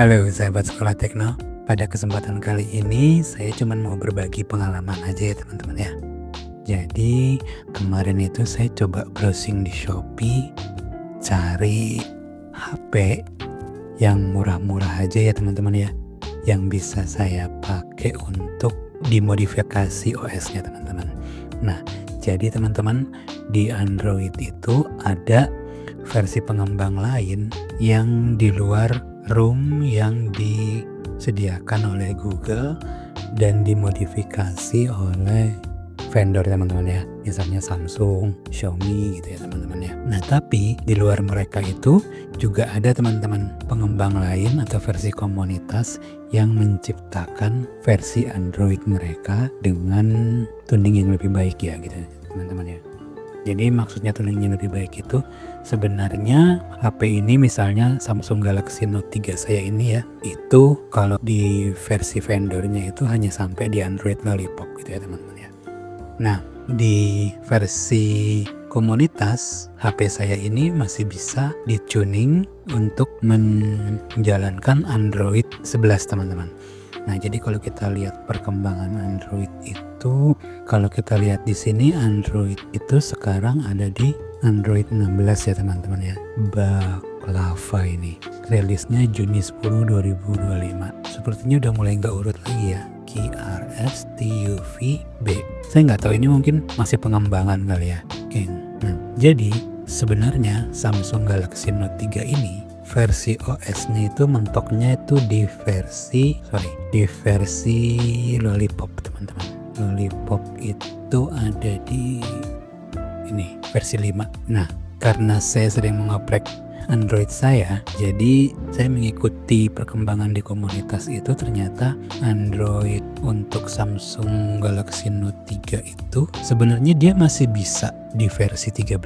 Halo sahabat Sekolah Tekno, pada kesempatan kali ini saya cuma mau berbagi pengalaman aja ya teman-teman ya. Jadi kemarin itu saya coba browsing di Shopee, cari HP yang murah-murah aja ya teman-teman ya, yang bisa saya pakai untuk dimodifikasi OS-nya teman-teman. Nah, jadi teman-teman di Android itu ada versi pengembang lain yang di luar ROM yang disediakan oleh Google dan dimodifikasi oleh vendor teman-teman ya, misalnya Samsung, Xiaomi gitu ya teman-teman ya. Nah tapi di luar mereka itu juga ada teman-teman pengembang lain atau versi komunitas yang menciptakan versi Android mereka dengan tuning yang lebih baik ya gitu teman-teman ya. Jadi maksudnya tuningnya lebih baik itu sebenarnya HP ini misalnya Samsung Galaxy Note 3 saya ini ya, itu kalau di versi vendornya itu hanya sampai di Android Lollipop gitu ya teman-teman ya. Nah di versi komunitas HP saya ini masih bisa dituning untuk menjalankan Android 11 teman-teman. Nah, jadi kalau kita lihat perkembangan Android itu, kalau kita lihat di sini Android itu sekarang ada di Android 16 ya teman-teman ya. Baklava ini. Rilisnya Juni 10 2025. Sepertinya udah mulai nggak urut lagi ya. QRSTUVB. Saya nggak tahu, ini mungkin masih pengembangan kali ya. Oke. Nah, jadi sebenarnya Samsung Galaxy Note 3 ini versi OS-nya itu mentoknya itu di versi Lollipop teman-teman. Lollipop itu ada di ini versi 5. Nah, karena saya sering mengoprek Android saya, jadi saya mengikuti perkembangan di komunitas itu. Ternyata Android untuk Samsung Galaxy Note 3 itu sebenarnya dia masih bisa di versi 13.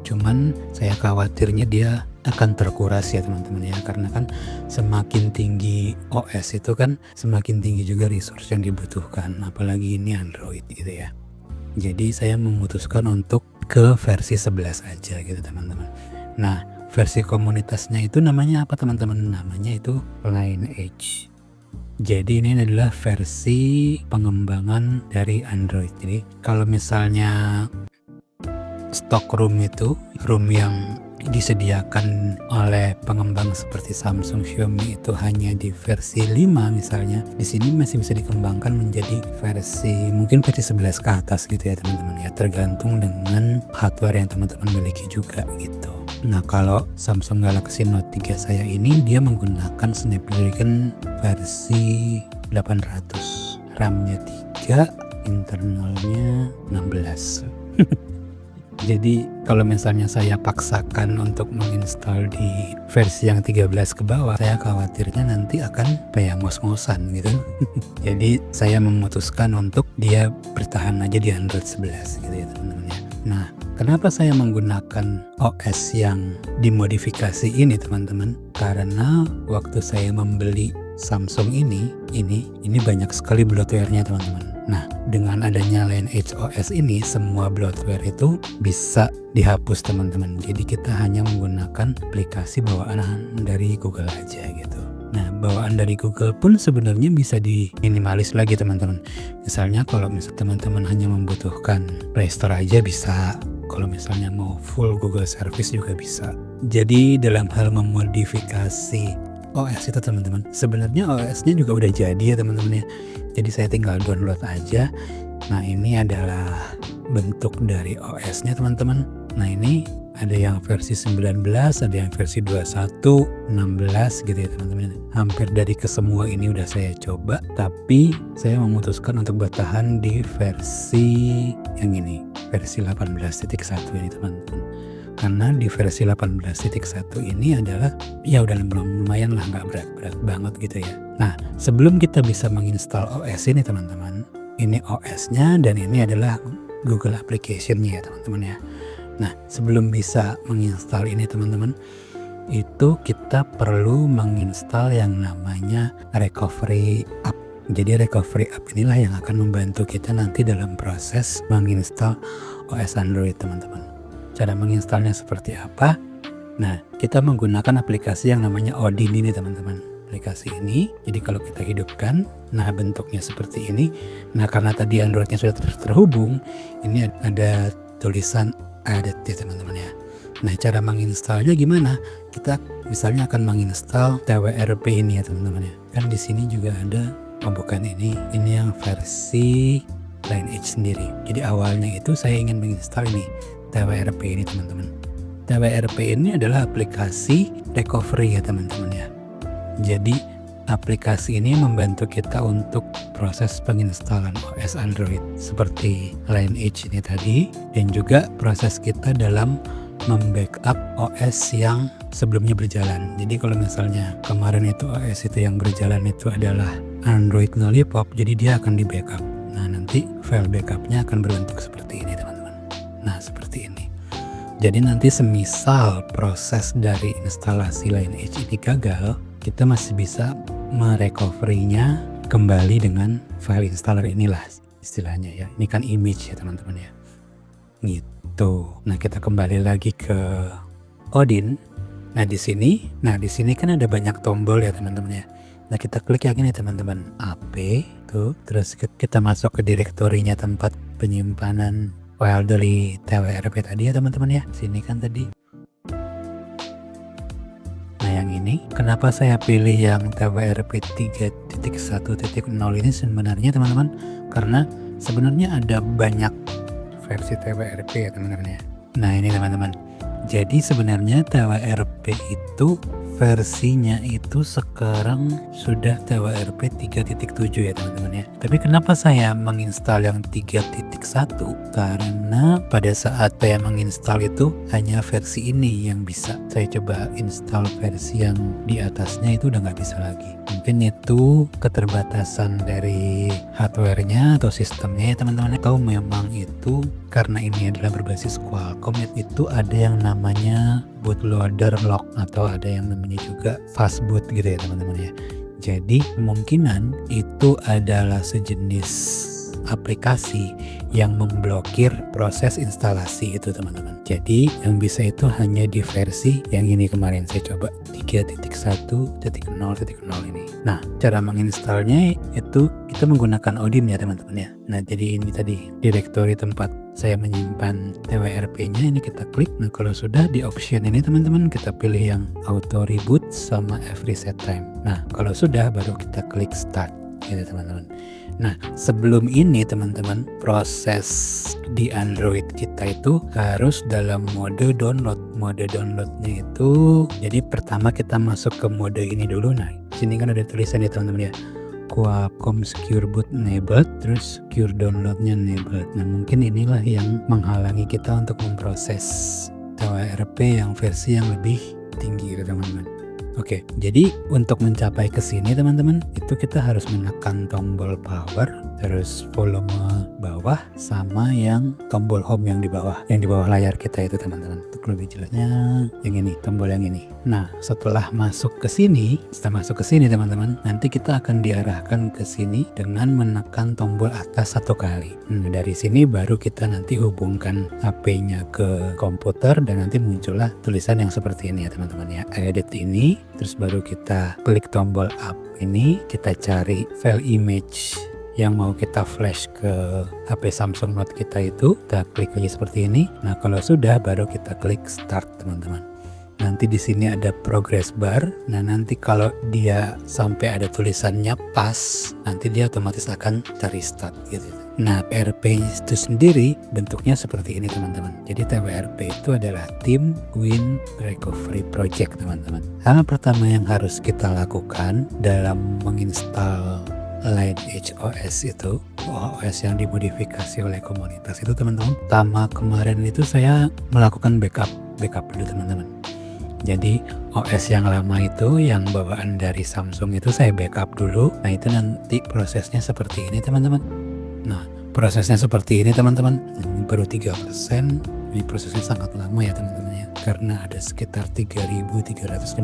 Cuman saya khawatirnya dia akan terkuras ya teman-teman ya, karena kan semakin tinggi OS itu kan semakin tinggi juga resource yang dibutuhkan, apalagi ini Android gitu ya. Jadi saya memutuskan untuk ke versi 11 aja gitu teman-teman. Nah, versi komunitasnya itu namanya apa teman-teman? Namanya itu Lineage. Jadi ini adalah versi pengembangan dari Android. Jadi kalau misalnya stock ROM itu, ROM yang disediakan oleh pengembang seperti Samsung, Xiaomi itu hanya di versi 5 misalnya, di sini masih bisa dikembangkan menjadi mungkin versi 11 ke atas gitu ya teman-teman ya, tergantung dengan hardware yang teman-teman miliki juga gitu. Nah kalau Samsung Galaxy Note 3 saya ini dia menggunakan Snapdragon versi 800, RAM-nya 3, internalnya 16. Jadi kalau misalnya saya paksakan untuk menginstal di versi yang 13 ke bawah, saya khawatirnya nanti akan kayak ngos-ngosan gitu. Jadi saya memutuskan untuk dia bertahan aja di Android 11 gitu ya teman-teman ya. Nah, kenapa saya menggunakan OS yang dimodifikasi ini teman-teman? Karena waktu saya membeli Samsung ini banyak sekali bloatware-nya teman-teman. Nah, dengan adanya Lineage OS ini, semua bloatware itu bisa dihapus teman-teman. Jadi kita hanya menggunakan aplikasi bawaan dari Google aja gitu. Nah, bawaan dari Google pun sebenarnya bisa diminimalis lagi teman-teman. Misalnya kalau teman-teman hanya membutuhkan Play Store aja bisa. Kalau misalnya mau full Google Service juga bisa. Jadi dalam hal memodifikasi OS itu teman-teman, sebenarnya OS-nya juga udah jadi ya teman-teman ya. Jadi saya tinggal download aja. Nah ini adalah bentuk dari OS-nya teman-teman. Nah ini ada yang versi 19, ada yang versi 21, 16 gitu ya teman-teman. Hampir dari kesemua ini udah saya coba, tapi saya memutuskan untuk bertahan di versi yang ini, versi 18.1 ini teman-teman. Karena di versi 18.1 ini adalah ya udah lumayan lah, nggak berat-berat banget gitu ya. Nah sebelum kita bisa menginstal OS ini teman-teman, ini OS-nya dan ini adalah Google Application-nya ya teman-teman ya. Nah sebelum bisa menginstal ini teman-teman, itu kita perlu menginstal yang namanya Recovery App. Jadi Recovery App inilah yang akan membantu kita nanti dalam proses menginstal OS Android teman-teman. Cara menginstalnya seperti apa? Nah, kita menggunakan aplikasi yang namanya Odin ini teman-teman. aplikasi ini. Jadi kalau kita hidupkan, nah bentuknya seperti ini. Nah karena tadi Androidnya sudah terhubung, ini ada tulisan added ya teman-teman ya. Nah cara menginstalnya gimana? Kita misalnya akan menginstal TWRP ini ya teman-teman ya. Kan di sini juga ada, oh bukan ini yang versi Lineage sendiri. Jadi awalnya itu saya ingin menginstal ini TWRP ini teman-teman. TWRP ini adalah aplikasi recovery ya teman-teman ya. Jadi aplikasi ini membantu kita untuk proses penginstalan OS Android seperti Lineage ini tadi, dan juga proses kita dalam membackup OS yang sebelumnya berjalan. Jadi kalau misalnya kemarin itu OS itu yang berjalan itu adalah Android Lollipop, jadi dia akan di backup. Nah nanti file backupnya akan berbentuk seperti ini teman-teman. Nah seperti ini. Jadi nanti semisal proses dari instalasi Lineage ini gagal, kita masih bisa merecovery-nya kembali dengan file installer inilah istilahnya ya. Ini kan image ya teman-teman ya. Gitu. Nah kita kembali lagi ke Odin. Nah di sini kan ada banyak tombol ya teman-teman ya. Nah kita klik yang ini teman-teman, AP tuh, terus kita masuk ke direktorinya tempat penyimpanan file dari TWRP tadi ya teman-teman ya. Sini kan tadi. Nah yang ini, kenapa saya pilih yang TWRP 3.1.0 ini sebenarnya teman-teman? Karena sebenarnya ada banyak versi TWRP ya teman-teman ya. Nah ini teman-teman. Jadi sebenarnya TWRP itu versinya itu sekarang sudah TWRP 3.7 ya teman-teman ya. Tapi kenapa saya menginstal yang 3.1? Karena pada saat saya menginstal itu hanya versi ini yang bisa. Saya coba install versi yang di atasnya itu udah nggak bisa lagi. Mungkin itu keterbatasan dari hardware-nya atau sistemnya ya teman-teman. Atau memang itu karena ini adalah berbasis Qualcomm, itu ada yang namanya bootloader lock atau ada yang namanya juga fastboot gitu ya teman-teman ya. Jadi kemungkinan itu adalah sejenis aplikasi yang memblokir proses instalasi itu teman-teman. Jadi yang bisa itu hanya di versi yang ini kemarin saya coba 3.1.0.0 ini. Nah cara menginstalnya itu kita menggunakan Odin ya teman-teman ya. Nah jadi ini tadi direktori tempat saya menyimpan TWRP-nya, ini kita klik. Nah kalau sudah di option ini teman-teman kita pilih yang auto reboot sama every set time. Nah kalau sudah baru kita klik start gitu teman-teman. Nah sebelum ini teman-teman, proses di Android kita itu harus dalam mode download. Mode downloadnya itu jadi pertama kita masuk ke mode ini dulu. Nah sini kan ada tulisan ya teman-teman ya, Qualcomm Secure Boot enabled, terus Secure Downloadnya enabled. Nah mungkin inilah yang menghalangi kita untuk memproses TWRP yang versi yang lebih tinggi gitu teman-teman. Oke, jadi untuk mencapai ke sini teman-teman, itu kita harus menekan tombol power, terus volume bawah, sama yang tombol home yang di bawah layar kita itu teman-teman. Untuk lebih jelasnya yang ini, tombol yang ini. Nah, setelah masuk ke sini teman-teman, nanti kita akan diarahkan ke sini dengan menekan tombol atas satu kali. Dari sini baru kita nanti hubungkan HP-nya ke komputer dan nanti muncullah tulisan yang seperti ini ya teman-teman ya. Edit ini. Terus baru kita klik tombol up ini, kita cari file image yang mau kita flash ke HP Samsung Note kita itu, kita klik lagi seperti ini. Nah kalau sudah baru kita klik start teman-teman. Nanti di sini ada progress bar. Nah nanti kalau dia sampai ada tulisannya pas, nanti dia otomatis akan restart gitu. Nah TWRP itu sendiri bentuknya seperti ini teman-teman. Jadi TWRP itu adalah Team Win Recovery Project teman-teman. Hal pertama yang harus kita lakukan dalam menginstal Lineage OS itu, OS yang dimodifikasi oleh komunitas itu teman-teman. Pertama kemarin itu saya melakukan backup dulu teman-teman. Jadi OS yang lama itu yang bawaan dari Samsung itu saya backup dulu. Nah itu nanti prosesnya seperti ini teman-teman. Nah prosesnya seperti ini teman-teman. Ini baru 3%. Ini prosesnya sangat lama ya teman-teman ya. Karena ada sekitar 3.358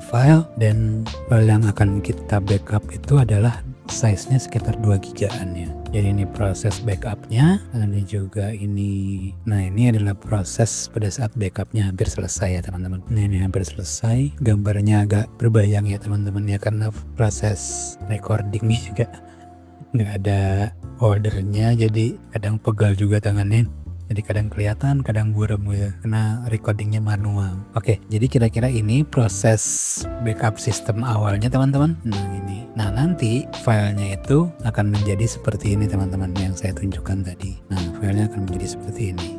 file. Dan file yang akan kita backup itu adalah size-nya sekitar 2 gigaan ya. Jadi ini proses backupnya, ini juga ini. Nah ini adalah proses pada saat backupnya hampir selesai ya teman-teman. Nah ini hampir selesai, gambarnya agak berbayang ya teman-teman ya, karena proses recordingnya juga nggak ada ordernya, jadi kadang pegal juga tangannya. Jadi kadang kelihatan, kadang buram ya, karena recordingnya manual. Oke, jadi kira-kira ini proses backup sistem awalnya teman-teman. Nah ini. Nah nanti filenya itu akan menjadi seperti ini teman-teman, yang saya tunjukkan tadi. Nah filenya akan menjadi seperti ini.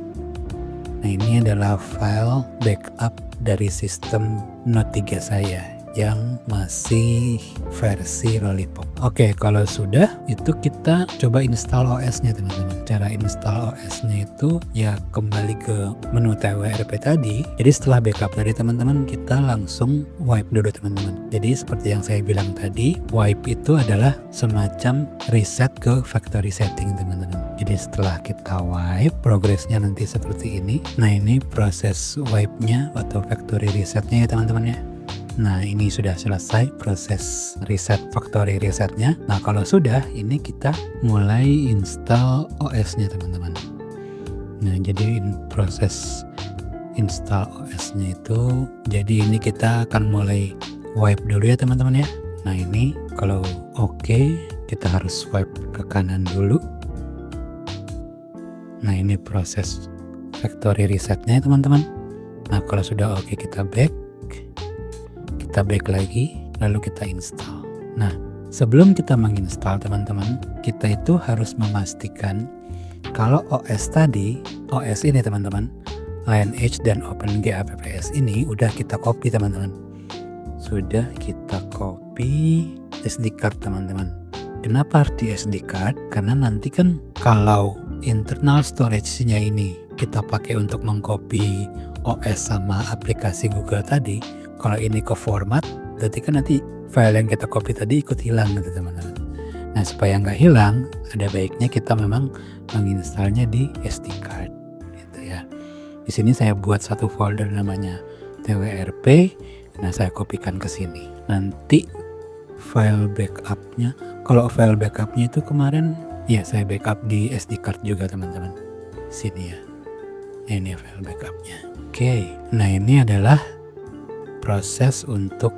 Nah ini adalah file backup dari sistem Note 3 saya yang masih versi Lollipop. Oke, kalau sudah itu kita coba install OS-nya teman-teman. Cara install OS-nya itu ya kembali ke menu TWRP tadi. Jadi setelah backup tadi teman-teman, kita langsung wipe dulu teman-teman. Jadi seperti yang saya bilang tadi, wipe itu adalah semacam reset ke factory setting teman-teman. Jadi setelah kita wipe, progresnya nanti seperti ini. Nah ini proses wipe-nya atau factory resetnya ya teman-teman ya. Nah ini sudah selesai proses reset factory resetnya. Nah kalau sudah, ini kita mulai install OS-nya teman-teman. Nah jadi proses install OS-nya itu, jadi ini kita akan mulai wipe dulu ya teman-teman ya. Nah ini kalau oke, kita harus wipe ke kanan dulu. Nah ini proses factory resetnya ya teman-teman. Nah kalau sudah oke, kita back lagi, lalu kita install. Nah sebelum kita menginstal teman-teman, kita itu harus memastikan kalau OS ini teman-teman, Lineage dan OpenGApps ini udah kita copy teman-teman. Sudah kita copy SD card teman-teman. Kenapa harus di SD card? Karena nanti kan kalau internal storage-nya ini kita pakai untuk mengcopy OS sama aplikasi Google tadi, kalau ini ke format, berarti kan nanti file yang kita copy tadi ikut hilang gitu teman-teman. Nah supaya nggak hilang, ada baiknya kita memang menginstalnya di SD card gitu ya. Di sini saya buat satu folder namanya TWRP. Nah saya kopikan ke sini. Nanti file backupnya, kalau file backupnya itu kemarin ya saya backup di SD card juga teman-teman. Sini ya. Ini file backupnya. Oke, nah ini adalah proses untuk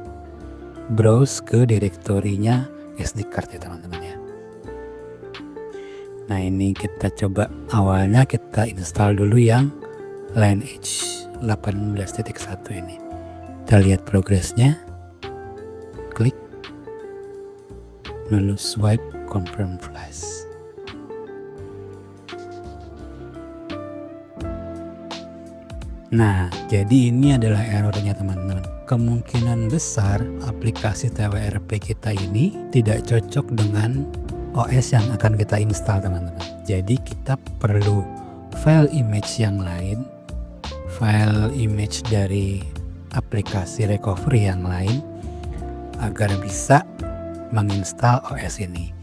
browse ke direktorinya SD card ya teman-teman ya. Nah ini kita coba, awalnya kita install dulu yang Lineage 18.1 ini. Kita lihat progresnya, klik, lalu swipe confirm flash. Nah, jadi ini adalah errornya teman-teman. Kemungkinan besar aplikasi TWRP kita ini tidak cocok dengan OS yang akan kita install teman-teman. Jadi kita perlu file image yang lain, file image dari aplikasi recovery yang lain agar bisa menginstal OS ini.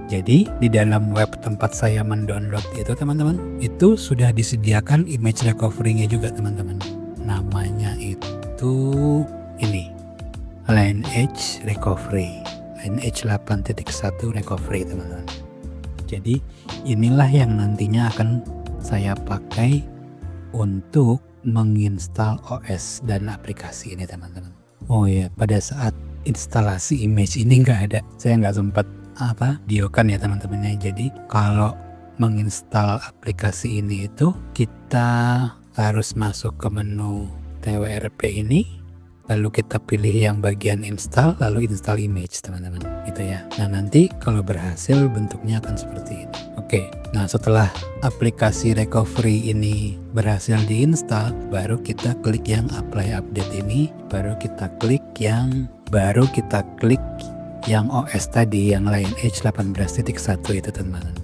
Jadi di dalam web tempat saya mendownload itu teman-teman, itu sudah disediakan image recovery-nya juga teman-teman. Namanya itu ini, Lineage Recovery, Lineage 8.1 Recovery teman-teman. Jadi inilah yang nantinya akan saya pakai untuk menginstal OS dan aplikasi ini teman-teman. Oh ya, pada saat instalasi image ini nggak ada, saya nggak sempat videokan ya teman-temannya. Jadi kalau menginstal aplikasi ini itu kita harus masuk ke menu TWRP ini, lalu kita pilih yang bagian install, lalu install image teman-teman gitu ya. Nah nanti kalau berhasil bentuknya akan seperti ini. Oke, nah setelah aplikasi recovery ini berhasil diinstal, baru kita klik yang apply update ini, baru kita klik yang OS tadi, yang Lineage 18.1 itu teman-teman.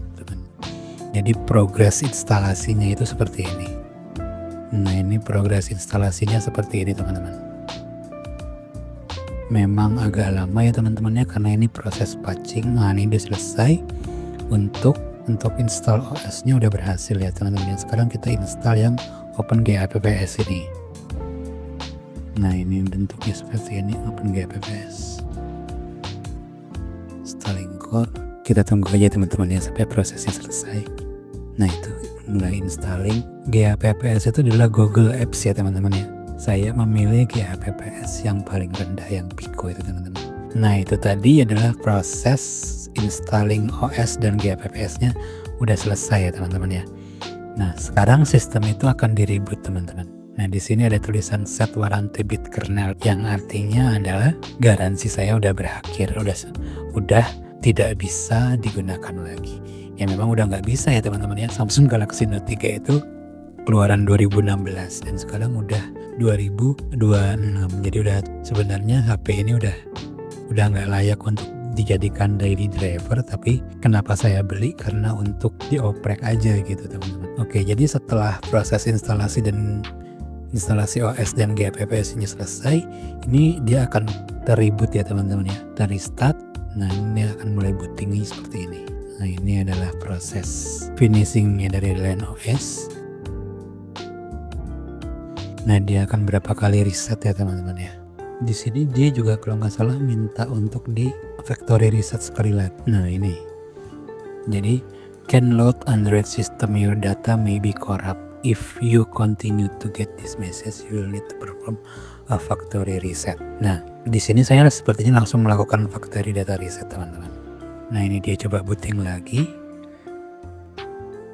Jadi progres instalasinya itu seperti ini. Nah ini progres instalasinya seperti ini teman-teman. Memang agak lama ya teman-temannya, karena ini proses patching. Nah ini udah selesai. Untuk install OS-nya udah berhasil ya teman-teman. Sekarang kita install yang OpenGApps ini. Nah ini bentuknya seperti ini, OpenGApps. Installing core. Kita tunggu aja teman-teman ya sampai prosesnya selesai. Nah itu mulai installing. GApps itu adalah Google Apps ya teman-teman ya. Saya memilih GApps yang paling rendah, yang Pico itu teman-teman. Nah itu tadi adalah proses installing OS dan GApps-nya udah selesai ya teman-teman ya. Nah sekarang sistem itu akan di-reboot teman-teman. Nah di sini ada tulisan set warranty bit kernel, yang artinya adalah garansi saya udah berakhir, udah tidak bisa digunakan lagi. Ya memang udah nggak bisa ya teman-teman ya. Samsung Galaxy Note 3 itu keluaran 2016 dan sekarang udah 2026. Jadi udah sebenarnya HP ini udah nggak layak untuk dijadikan daily driver, tapi kenapa saya beli? Karena untuk dioprek aja gitu teman-teman. Oke, jadi setelah proses instalasi OS dan GApps ini selesai, ini dia akan ter-reboot ya teman-teman ya, ter-restart. Nah ini akan mulai booting seperti ini. Nah ini adalah proses finishingnya dari Line OS. Nah dia akan berapa kali reset ya teman-teman ya. Di sini dia juga kalau nggak salah minta untuk di factory reset sekali lagi. Nah ini, jadi can load Android system, your data may be corrupt. If you continue to get this message, you will need to perform a factory reset. Nah, di sini saya sepertinya langsung melakukan factory data reset, teman-teman. Nah, ini dia coba booting lagi.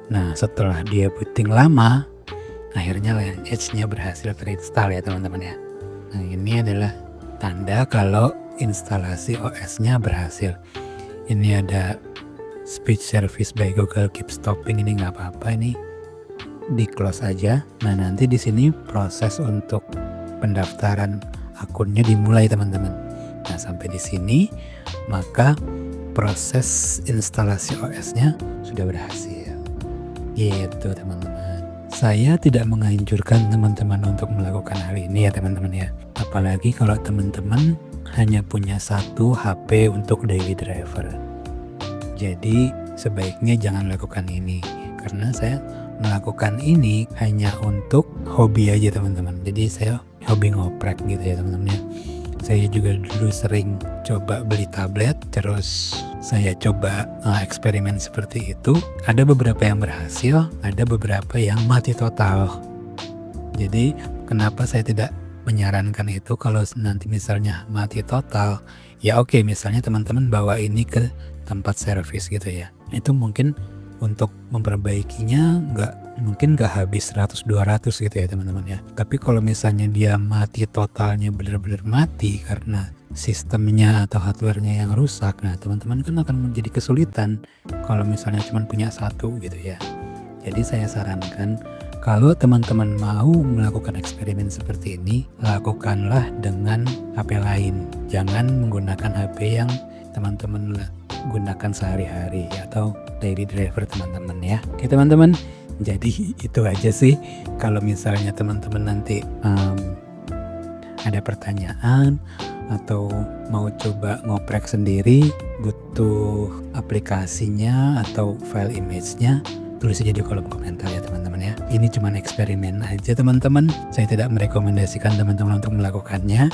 Nah, setelah dia booting lama, akhirnya Lion Edge-nya berhasil terinstall ya, teman-teman ya. Nah, ini adalah tanda kalau instalasi OS-nya berhasil. Ini ada speech service by Google keep stopping, ini nggak apa-apa, ini di close aja. Nah nanti di sini proses untuk pendaftaran akunnya dimulai teman-teman. Nah sampai di sini maka proses instalasi OS-nya sudah berhasil. Gitu teman-teman. Saya tidak menganjurkan teman-teman untuk melakukan hal ini ya teman-teman ya. Apalagi kalau teman-teman hanya punya satu HP untuk daily driver. Jadi sebaiknya jangan lakukan ini, karena saya melakukan ini hanya untuk hobi aja teman-teman. Jadi saya hobi ngoprek gitu ya teman-teman ya. Saya juga dulu sering coba beli tablet, terus saya coba eksperimen seperti itu. Ada beberapa yang berhasil, ada beberapa yang mati total. Jadi kenapa saya tidak menyarankan itu? Kalau nanti misalnya mati total, ya oke, misalnya teman-teman bawa ini ke tempat servis gitu ya, itu mungkin untuk memperbaikinya mungkin nggak habis 100-200 gitu ya teman-teman ya. Tapi kalau misalnya dia mati totalnya, benar-benar mati karena sistemnya atau hardware-nya yang rusak, nah teman-teman kan akan menjadi kesulitan kalau misalnya cuma punya satu gitu ya. Jadi saya sarankan kalau teman-teman mau melakukan eksperimen seperti ini, lakukanlah dengan HP lain. Jangan menggunakan HP yang teman-teman gunakan sehari-hari atau daily driver teman-teman ya. Oke teman-teman, jadi itu aja sih. Kalau misalnya teman-teman nanti ada pertanyaan atau mau coba ngoprek sendiri, butuh aplikasinya atau file image-nya, tulis aja di kolom komentar ya teman-teman ya. Ini cuma eksperimen aja teman-teman. Saya tidak merekomendasikan teman-teman untuk melakukannya.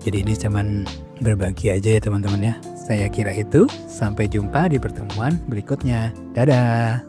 Jadi ini cuman berbagi aja ya teman-teman ya. Saya kira itu. Sampai jumpa di pertemuan berikutnya. Dadah.